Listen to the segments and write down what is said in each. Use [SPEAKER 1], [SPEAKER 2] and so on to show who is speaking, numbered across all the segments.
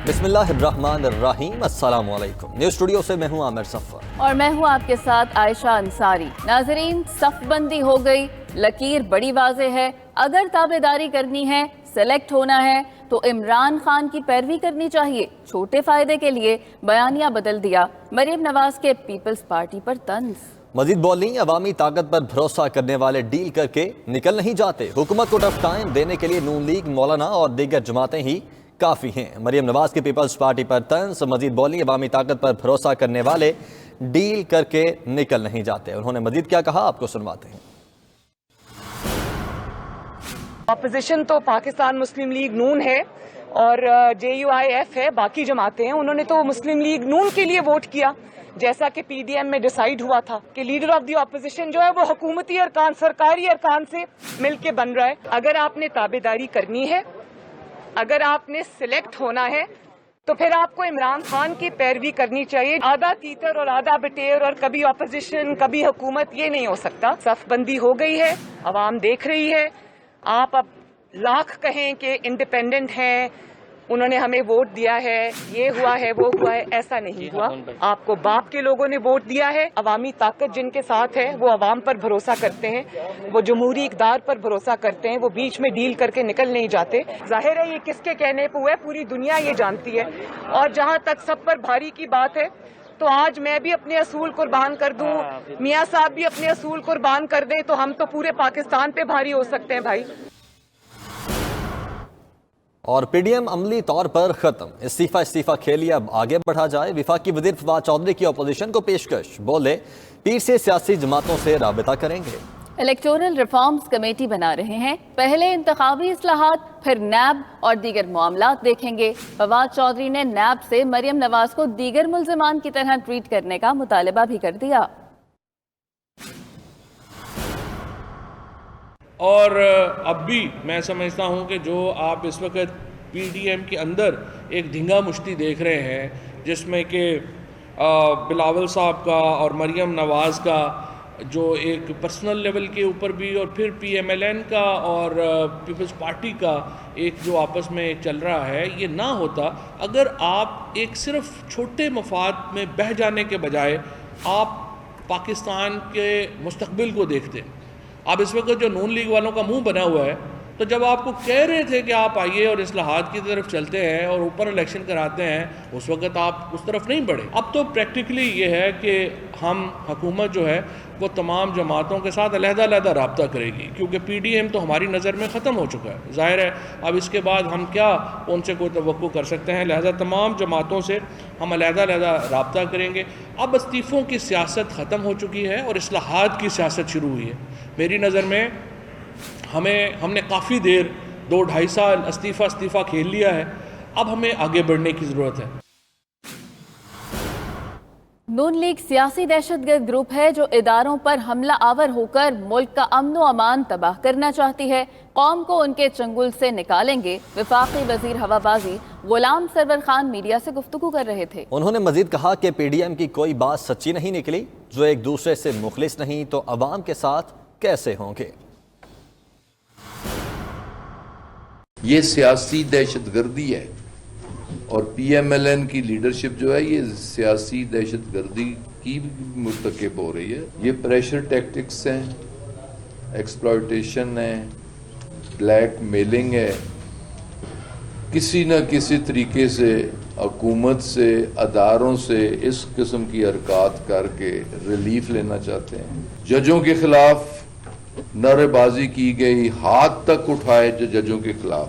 [SPEAKER 1] بسم اللہ الرحمن الرحیم، السلام علیکم۔ نیوز اسٹوڈیو سے میں ہوں عامر صفر
[SPEAKER 2] اور میں ہوں آپ کے ساتھ عائشہ انصاری۔ ناظرین، صف بندی ہو گئی، لکیر بڑی واضح ہے۔ اگر تابعداری کرنی ہے، سلیکٹ ہونا ہے تو عمران خان کی پیروی کرنی چاہیے۔ چھوٹے فائدے کے لیے بیانیہ بدل دیا، مریم نواز کے پیپلز پارٹی پر طنز۔
[SPEAKER 1] مزید بولیں، عوامی طاقت پر بھروسہ کرنے والے ڈیل کر کے نکل نہیں جاتے۔ حکومت کو ٹف ٹائم دینے کے لیے نون لیگ، مولانا اور دیگر جماعتیں ہی کافی ہیں۔ مریم نواز کی پیپلز پارٹی پر طنز۔ مزید بولیں، عوامی طاقت پر بھروسہ کرنے والے ڈیل کر کے نکل نہیں جاتے۔ انہوں نے مزید کیا کہا، آپ کو سنواتے ہیں۔
[SPEAKER 3] اپوزیشن تو پاکستان مسلم لیگ نون ہے اور JUIF ہے، باقی جماعتیں ہیں۔ انہوں نے تو مسلم لیگ نون کے لیے ووٹ کیا، جیسا کہ PDM میں ڈیسائیڈ ہوا تھا کہ لیڈر آف دی اپوزیشن جو ہے وہ حکومتی ارکان، سرکاری ارکان سے مل کے بن رہا ہے۔ اگر آپ نے تابعداری کرنی ہے، اگر آپ نے سلیکٹ ہونا ہے تو پھر آپ کو عمران خان کی پیروی کرنی چاہیے۔ آدھا تیتر اور آدھا بٹیر اور کبھی اپوزیشن کبھی حکومت، یہ نہیں ہو سکتا۔ صف بندی ہو گئی ہے، عوام دیکھ رہی ہے۔ آپ اب لاکھ کہیں کہ انڈیپینڈنٹ ہیں، انہوں نے ہمیں ووٹ دیا ہے، یہ ہوا ہے وہ ہوا ہے، ایسا نہیں ہوا۔ آپ کو باپ کے لوگوں نے ووٹ دیا ہے۔ عوامی طاقت جن کے ساتھ ہے وہ عوام پر بھروسہ کرتے ہیں، وہ جمہوری اقدار پر بھروسہ کرتے ہیں، وہ بیچ میں ڈیل کر کے نکل نہیں جاتے۔ ظاہر ہے یہ کس کے کہنے پہ ہوا ہے، پوری دنیا یہ جانتی ہے۔ اور جہاں تک سب پر بھاری کی بات ہے تو آج میں بھی اپنے اصول قربان کر دوں، میاں صاحب بھی اپنے اصول قربان کر دیں تو ہم تو پورے پاکستان پہ بھاری ہو سکتے ہیں بھائی۔
[SPEAKER 1] اور PDM عملی طور پر ختم، استعفیٰ کھیلیے اب آگے بڑھا جائے۔ وفاقی وزیر فواد چودھری کی اپوزیشن کو پیشکش، بولے پیر سے سیاسی جماعتوں سے رابطہ کریں گے۔
[SPEAKER 2] الیکٹورل ریفارمز کمیٹی بنا رہے ہیں، پہلے انتخابی اصلاحات پھر نیب اور دیگر معاملات دیکھیں گے۔ فواد چودھری نے نیب سے مریم نواز کو دیگر ملزمان کی طرح ٹریٹ کرنے کا مطالبہ بھی کر دیا۔
[SPEAKER 4] اور اب بھی میں سمجھتا ہوں کہ جو آپ اس وقت PDM کے اندر ایک دھنگا مشتی دیکھ رہے ہیں، جس میں کہ بلاول صاحب کا اور مریم نواز کا جو ایک پرسنل لیول کے اوپر بھی، اور پھر PMLN کا اور پیپلز پارٹی کا ایک جو آپس میں ایک چل رہا ہے، یہ نہ ہوتا اگر آپ ایک صرف چھوٹے مفاد میں بہہ جانے کے بجائے آپ پاکستان کے مستقبل کو دیکھتے۔ اب اس وقت جو نون لیگ والوں کا منہ بنا ہوا ہے، تو جب آپ کو کہہ رہے تھے کہ آپ آئیے اور اصلاحات کی طرف چلتے ہیں اور اوپر الیکشن کراتے ہیں، اس وقت آپ اس طرف نہیں بڑھے۔ اب تو پریکٹیکلی یہ ہے کہ ہم حکومت جو ہے وہ تمام جماعتوں کے ساتھ علیحدہ علیحدہ رابطہ کرے گی، کیونکہ PDM تو ہماری نظر میں ختم ہو چکا ہے۔ ظاہر ہے اب اس کے بعد ہم کیا ان سے کوئی توقع کر سکتے ہیں، لہذا تمام جماعتوں سے ہم علیحدہ علیحدہ رابطہ کریں گے۔ اب استعفوں کی سیاست ختم ہو چکی ہے اور اصلاحات کی سیاست شروع ہوئی ہے۔ میری نظر میں ہم نے کافی دیر 2-2.5 سال استعفیٰ کھیل لیا ہے، اب ہمیں آگے بڑھنے کی ضرورت ہے۔
[SPEAKER 2] نون لیگ سیاسی دہشت گرد گروپ ہے جو اداروں پر حملہ آور ہو کر ملک کا امن و امان تباہ کرنا چاہتی ہے۔ قوم کو ان کے چنگل سے نکالیں گے۔ وفاقی وزیر ہوا بازی غلام سرور خان میڈیا سے گفتگو کر رہے تھے۔
[SPEAKER 1] انہوں نے مزید کہا کہ PDM کی کوئی بات سچی نہیں نکلی، جو ایک دوسرے سے مخلص نہیں تو عوام کے ساتھ کیسے ہوں گے۔
[SPEAKER 5] یہ سیاسی دہشت گردی ہے اور PMLN کی لیڈرشپ جو ہے یہ سیاسی دہشت گردی کی مرتکب ہو رہی ہے۔ یہ پریشر ٹیکٹکس ہیں، ایکسپلائٹیشن ہے، بلیک میلنگ ہے، کسی نہ کسی طریقے سے حکومت سے، اداروں سے اس قسم کی حرکات کر کے ریلیف لینا چاہتے ہیں۔ ججوں کے خلاف نعرے بازی کی گئی، ہاتھ تک اٹھائے ججوں کے خلاف،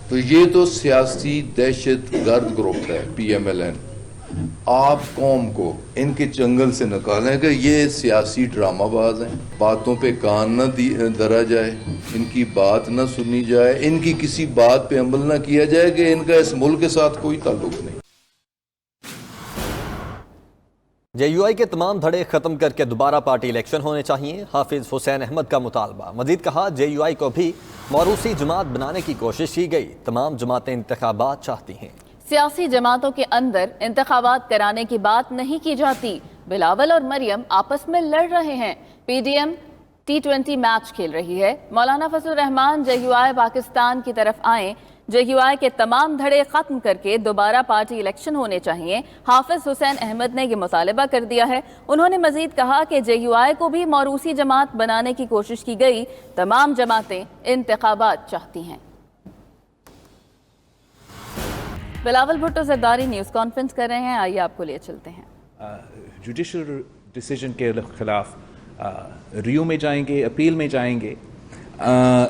[SPEAKER 5] تو یہ تو سیاسی دہشت گرد گروپ ہے PMLN۔ آپ قوم کو ان کے چنگل سے نکالیں کہ یہ سیاسی ڈرامہ باز ہیں، باتوں پہ کان نہ دھرا جائے، ان کی بات نہ سنی جائے، ان کی کسی بات پہ عمل نہ کیا جائے کہ ان کا اس ملک کے ساتھ کوئی تعلق نہیں۔
[SPEAKER 1] JUI کے تمام دھڑے ختم کر کے دوبارہ پارٹی الیکشن ہونے چاہیے، حافظ حسین احمد کا مطالبہ۔ مزید کہا JUI کو بھی موروثی جماعت بنانے کی کوشش کی گئی، تمام جماعتیں انتخابات چاہتی ہیں۔
[SPEAKER 2] سیاسی جماعتوں کے اندر انتخابات کرانے کی بات نہیں کی جاتی۔ بلاول اور مریم آپس میں لڑ رہے ہیں۔ PDM T20 میچ کھیل رہی ہے۔ مولانا فضل الرحمان JUI پاکستان کی طرف آئیں، JUI کے تمام دھڑے ختم کر کے دوبارہ پارٹی الیکشن ہونے چاہیے. حافظ حسین احمد نے یہ مطالبہ کر دیا ہے. انہوں نے مزید کہا کہ JUI کو بھی موروثی جماعت بنانے کی کوشش کی گئی. تمام جماعتیں انتخابات چاہتی ہیں. بلاول بھٹو زرداری نیوز کانفرنس کر رہے ہیں. آئیے آپ کو لے چلتے ہیں.
[SPEAKER 6] جوڈیشل ڈیسیجن کے خلاف ریو میں جائیں گے, اپیل میں جائیں گے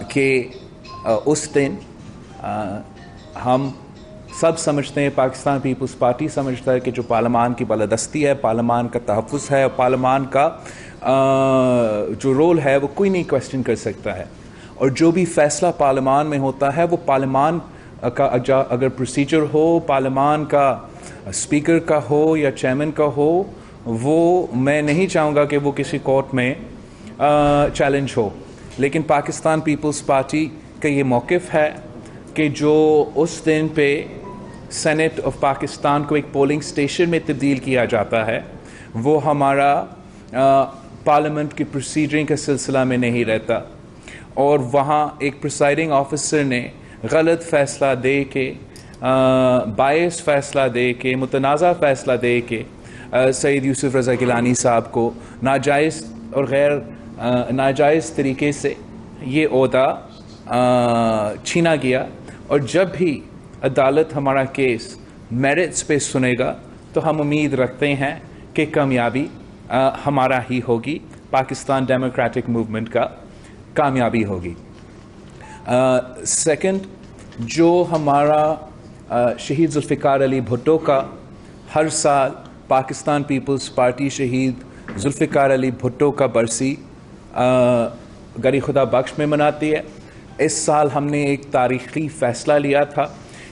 [SPEAKER 6] کہ اس دن ہم سب سمجھتے ہیں, پاکستان پیپلز پارٹی سمجھتا ہے کہ جو پارلیمان کی بالادستی ہے, پارلیمان کا تحفظ ہے, پارلیمان کا جو رول ہے وہ کوئی نہیں کویسچن کر سکتا ہے, اور جو بھی فیصلہ پارلیمان میں ہوتا ہے وہ پارلیمان کا اگر پروسیجر ہو, پارلیمان کا اسپیکر کا ہو یا چیئرمین کا ہو, وہ میں نہیں چاہوں گا کہ وہ کسی کورٹ میں چیلنج ہو. لیکن پاکستان پیپلز پارٹی کا یہ موقف ہے کہ جو اس دن پہ سینٹ آف پاکستان کو ایک پولنگ اسٹیشن میں تبدیل کیا جاتا ہے, وہ ہمارا پارلیمنٹ کی پروسیجرنگ کا سلسلہ میں نہیں رہتا, اور وہاں ایک پریسائڈنگ آفیسر نے غلط فیصلہ دے کے, باعث فیصلہ دے کے, متنازع فیصلہ دے کے سید یوسف رضا گیلانی صاحب کو ناجائز اور غیر ناجائز طریقے سے یہ عہدہ چھینا گیا. اور جب بھی عدالت ہمارا کیس میرٹس پہ سنے گا تو ہم امید رکھتے ہیں کہ کامیابی ہمارا ہی ہوگی, پاکستان ڈیموکریٹک موومنٹ کا کامیابی ہوگی. سیکنڈ, جو ہمارا شہید ذوالفقار علی بھٹو کا ہر سال پاکستان پیپلز پارٹی شہید ذوالفقار علی بھٹو کا برسی گری خدا بخش میں مناتی ہے. اس سال ہم نے ایک تاریخی فیصلہ لیا تھا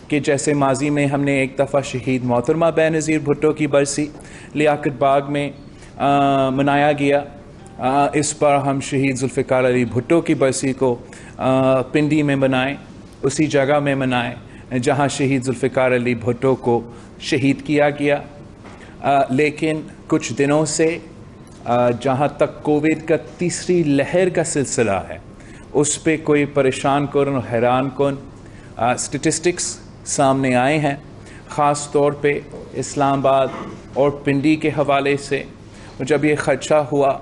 [SPEAKER 6] کہ جیسے ماضی میں ہم نے ایک دفعہ شہید محترمہ بینظیر بھٹو کی برسی لیاقت باغ میں منایا گیا, اس بار ہم شہید ذوالفقار علی بھٹو کی برسی کو پنڈی میں منائیں, اسی جگہ میں منائیں جہاں شہید ذوالفقار علی بھٹو کو شہید کیا گیا. لیکن کچھ دنوں سے جہاں تک کووڈ کا تیسری لہر کا سلسلہ ہے, اس پہ کوئی پریشان کن اور حیران کن اسٹیٹسٹکس سامنے آئے ہیں, خاص طور پہ اسلام آباد اور پنڈی کے حوالے سے. جب یہ خدشہ ہوا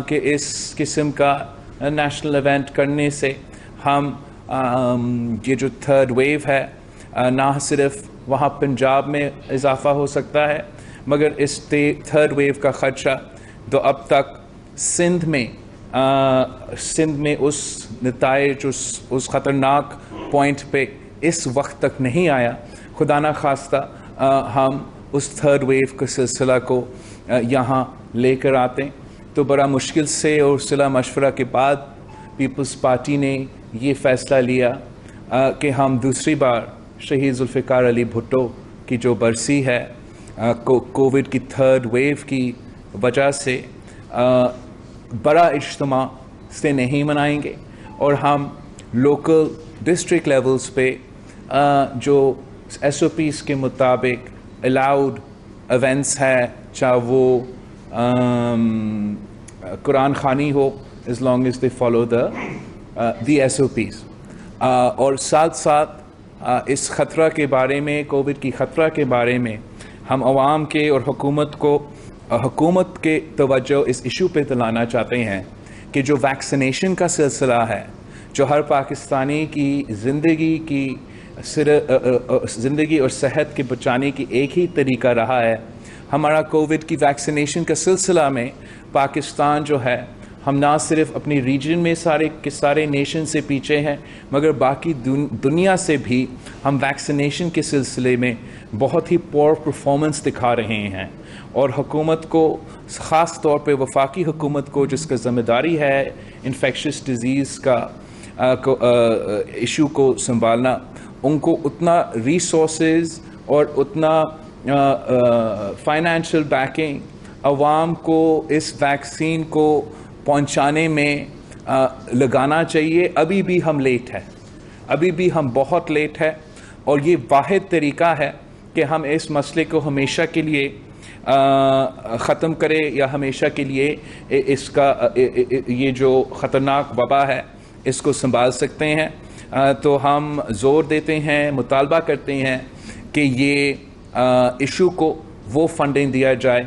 [SPEAKER 6] کہ اس قسم کا نیشنل ایونٹ کرنے سے ہم یہ جو تھرڈ ویو ہے, نہ صرف وہاں پنجاب میں اضافہ ہو سکتا ہے, مگر اس تھرڈ ویو کا خدشہ تو اب تک سندھ میں اس نتائج اس خطرناک پوائنٹ پہ اس وقت تک نہیں آیا. خدا نہ خواستہ ہم اس تھرڈ ویو کے سلسلہ کو یہاں لے کر آتے تو بڑا مشکل سے اور صلاح مشورہ کے بعد پیپلز پارٹی نے یہ فیصلہ لیا کہ ہم دوسری بار شہید ذوالفقار علی بھٹو کی جو برسی ہے کووڈ کی تھرڈ ویو کی وجہ سے بڑا اجتماع سے نہیں منائیں گے, اور ہم لوکل ڈسٹرکٹ لیولز پہ جو SOPs کے مطابق الاؤڈ ایونٹس ہے, چاہے وہ قرآن خوانی ہو, as long as they follow the SOPs, اور ساتھ ساتھ اس خطرہ کے بارے میں, کووڈ کی خطرہ کے بارے میں ہم عوام کے اور حکومت کے توجہ اس ایشو پہ دلانا چاہتے ہیں کہ جو ویکسینیشن کا سلسلہ ہے, جو ہر پاکستانی کی زندگی اور صحت کے بچانے کی ایک ہی طریقہ رہا ہے, ہمارا کووڈ کی ویکسینیشن کا سلسلہ میں پاکستان جو ہے, ہم نہ صرف اپنی ریجن میں سارے نیشن سے پیچھے ہیں, مگر باقی دنیا سے بھی ہم ویکسینیشن کے سلسلے میں بہت ہی پور پرفارمنس دکھا رہے ہیں. اور حکومت کو, خاص طور پہ وفاقی حکومت کو جس کا ذمہ داری ہے انفیکشس ڈیزیز کا ایشو کو سنبھالنا, ان کو اتنا ریسورسز اور اتنا فائنینشیل بیکنگ عوام کو اس ویکسین کو پہنچانے میں لگانا چاہیے. ابھی بھی ہم لیٹ ہے, ابھی بھی ہم بہت لیٹ ہے, اور یہ واحد طریقہ ہے کہ ہم اس مسئلے کو ہمیشہ کے لیے ختم کرے یا ہمیشہ کے لیے اس کا یہ جو خطرناک وبا ہے اس کو سنبھال سکتے ہیں. تو ہم زور دیتے ہیں, مطالبہ کرتے ہیں کہ یہ ایشو کو وہ فنڈنگ دیا جائے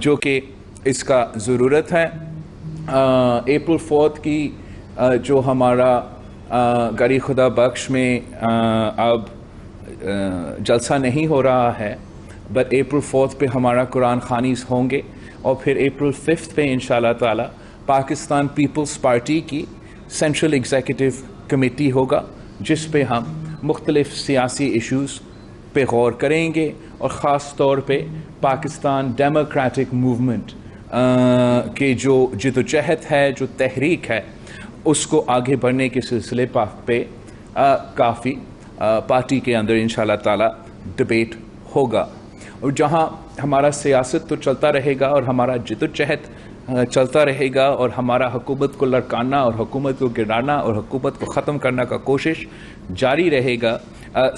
[SPEAKER 6] جو کہ اس کا ضرورت ہے. اپریل 4 کی جو ہمارا گری خدا بخش میں اب جلسہ نہیں ہو رہا ہے, بٹ اپریل 4 پہ ہمارا قرآن خوانیز ہوں گے, اور پھر اپریل 5 پہ انشاءاللہ تعالی پاکستان پیپلز پارٹی کی سینٹرل ایگزیکٹو کمیٹی ہوگا, جس پہ ہم مختلف سیاسی ایشوز پہ غور کریں گے, اور خاص طور پہ پاکستان ڈیموکریٹک موومنٹ کے جو جدوجہد ہے, جو تحریک ہے, اس کو آگے بڑھنے کے سلسلے پہ کافی پارٹی کے اندر انشاءاللہ تعالی ڈبیٹ ہوگا. اور جہاں ہمارا سیاست تو چلتا رہے گا اور ہمارا جدوجہد چلتا رہے گا, اور ہمارا حکومت کو لڑکانا اور حکومت کو گرانا اور حکومت کو ختم کرنا کا کوشش جاری رہے گا.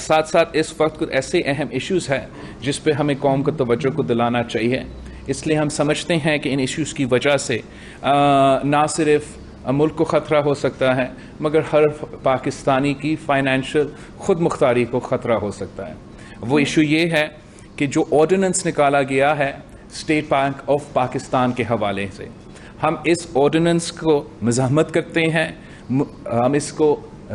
[SPEAKER 6] ساتھ ساتھ اس وقت کچھ ایسے اہم ایشوز ہیں جس پہ ہمیں قوم کو توجہ کو دلانا چاہیے, اس لیے ہم سمجھتے ہیں کہ ان ایشوز کی وجہ سے نہ صرف ملک کو خطرہ ہو سکتا ہے, مگر ہر پاکستانی کی فائنینشیل خود مختاری کو خطرہ ہو سکتا ہے. وہ ایشو یہ ہے کہ جو آرڈیننس نکالا گیا ہے اسٹیٹ بینک آف پاکستان کے حوالے سے, ہم اس آرڈیننس کو مزاحمت کرتے ہیں, ہم اس کو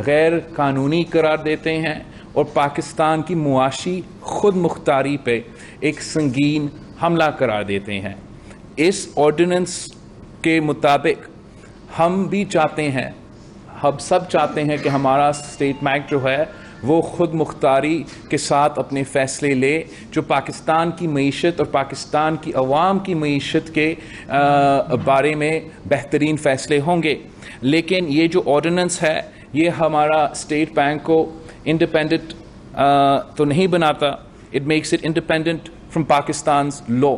[SPEAKER 6] غیر قانونی قرار دیتے ہیں, اور پاکستان کی معاشی خود مختاری پہ ایک سنگین حملہ قرار دیتے ہیں. اس آرڈیننس کے مطابق ہم بھی چاہتے ہیں, ہم سب چاہتے ہیں کہ ہمارا اسٹیٹ بینک جو ہے وہ خود مختاری کے ساتھ اپنے فیصلے لے, جو پاکستان کی معیشت اور پاکستان کی عوام کی معیشت کے بارے میں بہترین فیصلے ہوں گے. لیکن یہ جو آرڈیننس ہے یہ ہمارا اسٹیٹ بینک کو انڈیپینڈنٹ تو نہیں بناتا. It makes it independent from Pakistan's law.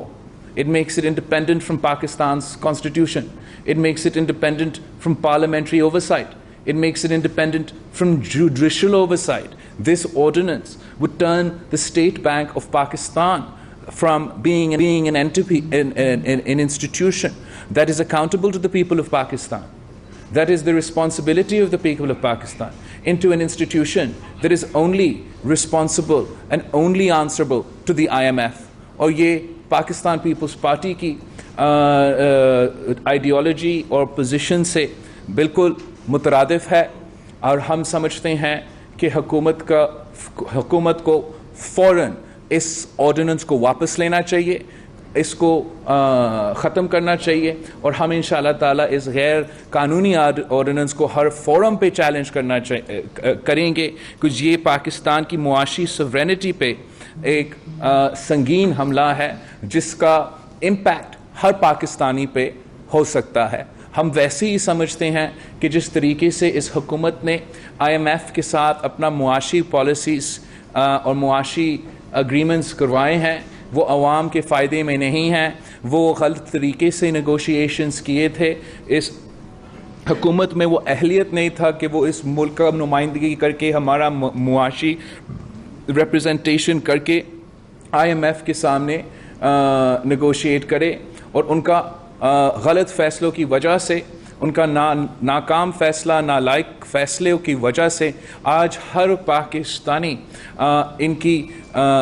[SPEAKER 6] It makes it independent from Pakistan's constitution. It makes it independent from parliamentary oversight. It makes it independent from judicial oversight. This ordinance would turn the State Bank of Pakistan from being an entity, an institution that is accountable to the people of Pakistan, that is the responsibility of the people of Pakistan, into an institution that is only responsible and only answerable to the IMF. اور یہ Pakistan Peoples party کی ideology اور position سے بالکل مترادف ہے, اور ہم سمجھتے ہیں کہ حکومت کو فوراً اس آرڈیننس کو واپس لینا چاہیے, اس کو ختم کرنا چاہیے, اور ہم انشاءاللہ تعالیٰ اس غیر قانونی آرڈیننس کو ہر فورم پہ چیلنج کریں گے, کیونکہ یہ پاکستان کی معاشی سوورینٹی پہ ایک سنگین حملہ ہے جس کا امپیکٹ ہر پاکستانی پہ ہو سکتا ہے. ہم ویسے ہی سمجھتے ہیں کہ جس طریقے سے اس حکومت نے IMF کے ساتھ اپنا معاشی پالیسیز اور معاشی اگریمنٹس کروائے ہیں وہ عوام کے فائدے میں نہیں ہیں, وہ غلط طریقے سے نیگوشیشنز کیے تھے. اس حکومت میں وہ اہلیت نہیں تھا کہ وہ اس ملک کا نمائندگی کر کے ہمارا معاشی ریپرزنٹیشن کر کے IMF کے سامنے نیگوشیٹ کرے, اور ان کا غلط فیصلوں کی وجہ سے, ان کا ناکام فیصلہ, نالائق فیصلوں کی وجہ سے آج ہر پاکستانی ان کی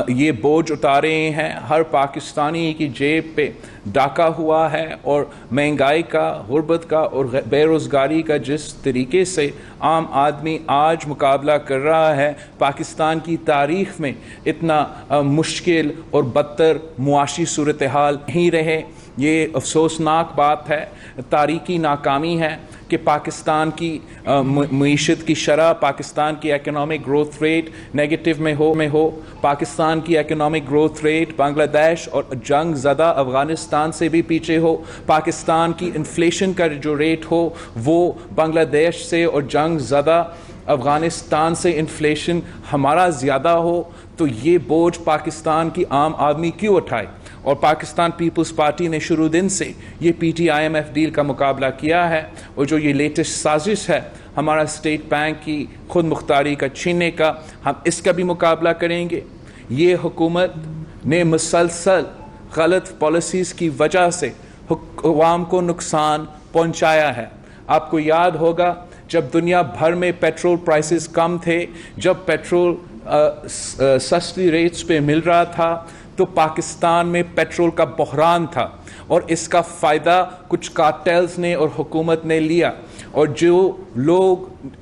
[SPEAKER 6] یہ بوجھ اتارے ہیں. ہر پاکستانی کی جیب پہ ڈاکہ ہوا ہے, اور مہنگائی کا, غربت کا اور بے روزگاری کا جس طریقے سے عام آدمی آج مقابلہ کر رہا ہے, پاکستان کی تاریخ میں اتنا مشکل اور بدتر معاشی صورتحال نہیں رہے. یہ افسوسناک بات ہے, تاریخی ناکامی ہے کہ پاکستان کی معیشت کی شرح, پاکستان کی اکنامک گروتھ ریٹ نیگیٹو میں ہو, پاکستان کی اکنامک گروتھ ریٹ بنگلہ دیش اور جنگ زدہ افغانستان سے بھی پیچھے ہو, پاکستان کی انفلیشن کا جو ریٹ ہو وہ بنگلہ دیش سے اور جنگ زدہ افغانستان سے انفلیشن ہمارا زیادہ ہو. تو یہ بوجھ پاکستان کی عام آدمی کیوں اٹھائے؟ اور پاکستان پیپلز پارٹی نے شروع دن سے یہ PTIMF ڈیل کا مقابلہ کیا ہے, اور جو یہ لیٹسٹ سازش ہے ہمارا اسٹیٹ بینک کی خود مختاری کا چھیننے کا, ہم اس کا بھی مقابلہ کریں گے. یہ حکومت نے مسلسل غلط پالیسیز کی وجہ سے عوام کو نقصان پہنچایا ہے. آپ کو یاد ہوگا جب دنیا بھر میں پیٹرول پرائسز کم تھے, جب پیٹرول سستی ریٹس پہ مل رہا تھا, تو پاکستان میں پیٹرول کا بحران تھا, اور اس کا فائدہ کچھ کارٹیلز نے اور حکومت نے لیا. اور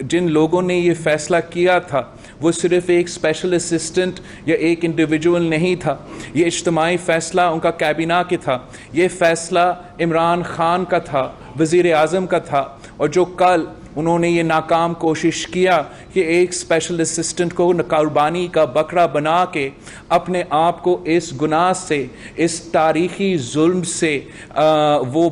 [SPEAKER 6] جن لوگوں نے یہ فیصلہ کیا تھا وہ صرف ایک اسپیشل اسسٹنٹ یا ایک انڈیویجول نہیں تھا, یہ اجتماعی فیصلہ ان کا کابینہ کے تھا, یہ فیصلہ عمران خان کا تھا, وزیر اعظم کا تھا. اور جو کل انہوں نے یہ ناکام کوشش کیا کہ ایک اسپیشل اسسٹنٹ کو قربانی کا بکرا بنا کے اپنے آپ کو اس گناہ سے, اس تاریخی ظلم سے وہ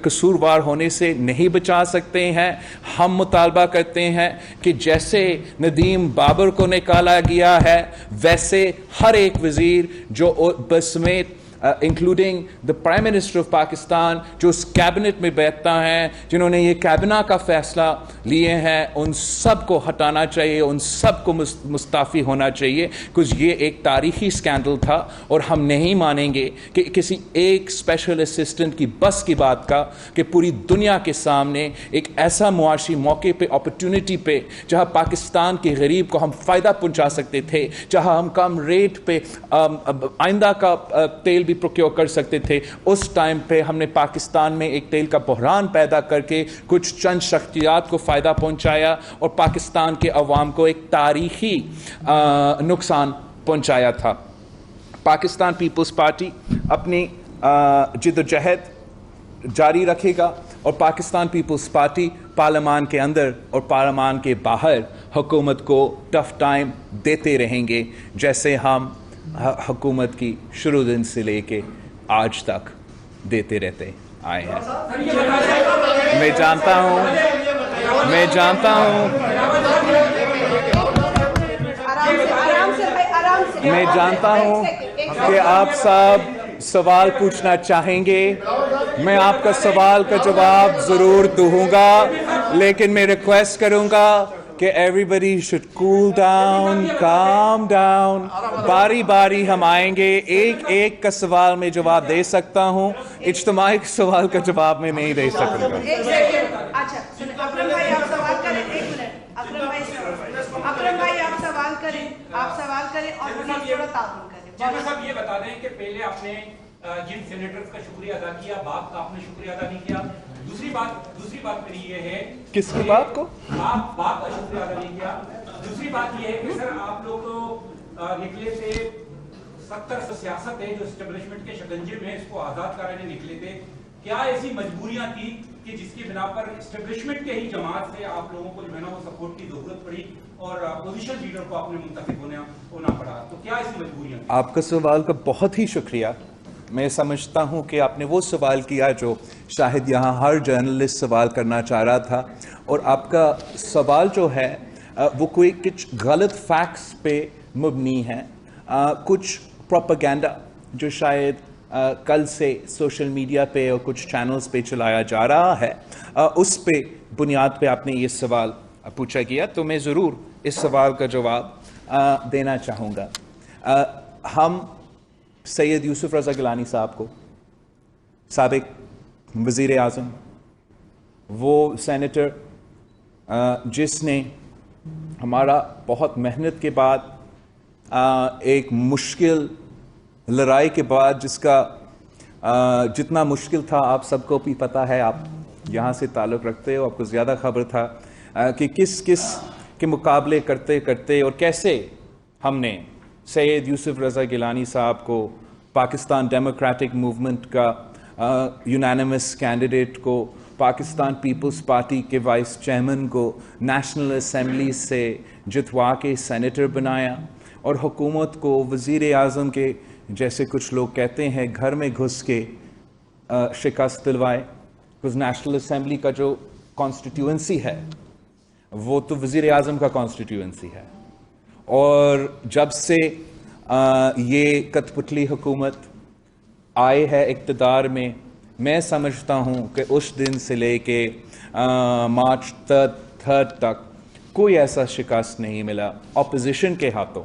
[SPEAKER 6] قصوروار ہونے سے نہیں بچا سکتے ہیں. ہم مطالبہ کرتے ہیں کہ جیسے ندیم بابر کو نکالا گیا ہے, ویسے ہر ایک وزیر جو بسمیت including the prime minister of Pakistan جو اس کیبنٹ میں بیٹھتا ہیں, جنہوں نے یہ کابینہ کا فیصلہ لیے ہیں, ان سب کو ہٹانا چاہیے, ان سب کو مستعفی ہونا چاہیے, کیونکہ یہ ایک تاریخی اسکینڈل تھا. اور ہم نہیں مانیں گے کہ کسی ایک اسپیشل اسسٹنٹ کی بس کی بات کا کہ پوری دنیا کے سامنے ایک ایسا معاشی موقع پہ, اپرچونٹی پہ, جہاں پاکستان کے غریب کو ہم فائدہ پہنچا سکتے تھے, جہاں ہم کم ریٹ پہ آئندہ کا تیل بھی پروکیور کر سکتے تھے, اس ٹائم پہ ہم نے پاکستان میں ایک تیل کا بحران پیدا کر کے کچھ چند شخصیات کو فائدہ پہنچایا اور پاکستان کے عوام کو ایک تاریخی نقصان پہنچایا تھا. پاکستان پیپلز پارٹی اپنی جد و جہد جاری رکھے گا, اور پاکستان پیپلز پارٹی پارلیمان کے اندر اور پارلیمان کے باہر حکومت کو ٹف ٹائم دیتے رہیں گے, جیسے ہم حکومت کی شروع دن سے لے کے آج تک دیتے رہتے آئے ہیں. میں جانتا ہوں کہ آپ سب سوال پوچھنا چاہیں گے, میں آپ کا سوال کا جواب ضرور دوں گا, لیکن میں ریکویسٹ کروں گا کہ everybody should cool down, calm down. باری باری ہم آئیں گے, ایک ایک کا سوال میں جواب دے سکتا ہوں, اجتماعی سوال کا جواب میں نہیں دے سکوں گا.
[SPEAKER 7] ایک سیکنڈ, اچھا اکرم بھائی آپ سوال کریں, ایک منٹ اکرم بھائی آپ سوال کریں اور تھوڑا تعاون کریں.
[SPEAKER 8] جناب صاحب یہ بتا دیں کہ پہلے آپ نے جن سینیٹرز کا شکریہ ادا کیا, باپ کا آپ نے شکریہ ادا نہیں کیا. دوسری بات میری یہ ہے,
[SPEAKER 6] کس کی بات کو
[SPEAKER 8] آپ باپ کا شکریہ ادا نہیں کیا. دوسری بات یہ ہے کہ سر آپ لوگ نکلے تھے 70 سیاست ہے جو اسٹیبلشمنٹ کے شکنجے میں اس کو آزاد کرانے نکلے تھے. کیا ایسی مجبوریاں تھی کہ جس کی بنا پر اسٹیبلشمنٹ کے ہی جماعت سے آپ لوگوں کو جو ہے نا وہ سپورٹ کی ضرورت پڑی اور اپوزیشن لیڈر کو آپ نے منتخب ہونا پڑا, تو کیا ایسی مجبوریاں؟
[SPEAKER 6] آپ کا سوال کا بہت ہی شکریہ. میں سمجھتا ہوں کہ آپ نے وہ سوال کیا جو شاید یہاں ہر جرنلسٹ سوال کرنا چاہ رہا تھا, اور آپ کا سوال جو ہے وہ کوئی کچھ غلط فیکٹس پہ مبنی ہے, کچھ پروپیگنڈا جو شاید کل سے سوشل میڈیا پہ اور کچھ چینلز پہ چلایا جا رہا ہے, اس پہ بنیاد پہ آپ نے یہ سوال پوچھا گیا. تو میں ضرور اس سوال کا جواب دینا چاہوں گا. ہم سید یوسف رضا گیلانی صاحب کو, سابق وزیر اعظم, وہ سینیٹر جس نے ہمارا بہت محنت کے بعد ایک مشکل لڑائی کے بعد, جس کا جتنا مشکل تھا آپ سب کو بھی پتہ ہے, آپ یہاں سے تعلق رکھتے ہو, آپ کو زیادہ خبر تھا کہ کس کے مقابلے کرتے کرتے اور کیسے ہم نے سید یوسف رضا گیلانی صاحب کو, پاکستان ڈیموکریٹک موومنٹ کا یونانیمس کینڈیڈیٹ کو, پاکستان پیپلز پارٹی کے وائس چیئرمین کو نیشنل اسمبلی سے جتوا کے سینیٹر بنایا, اور حکومت کو وزیر اعظم کے جیسے کچھ لوگ کہتے ہیں گھر میں گھس کے شکست دلوائے. نیشنل اسمبلی کا جو کانسٹیٹیوئنسی ہے وہ تو وزیر اعظم کا کانسٹیٹیوئنسی ہے, اور جب سے یہ کٹ پتلی حکومت آئے ہے اقتدار میں سمجھتا ہوں کہ اس دن سے لے کے مارچ 3 تک کوئی ایسا شکست نہیں ملا اپوزیشن کے ہاتھوں.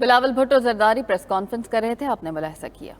[SPEAKER 2] بلاول بھٹو زرداری پریس کانفرنس کر رہے تھے, آپ نے ملاحظہ کیا.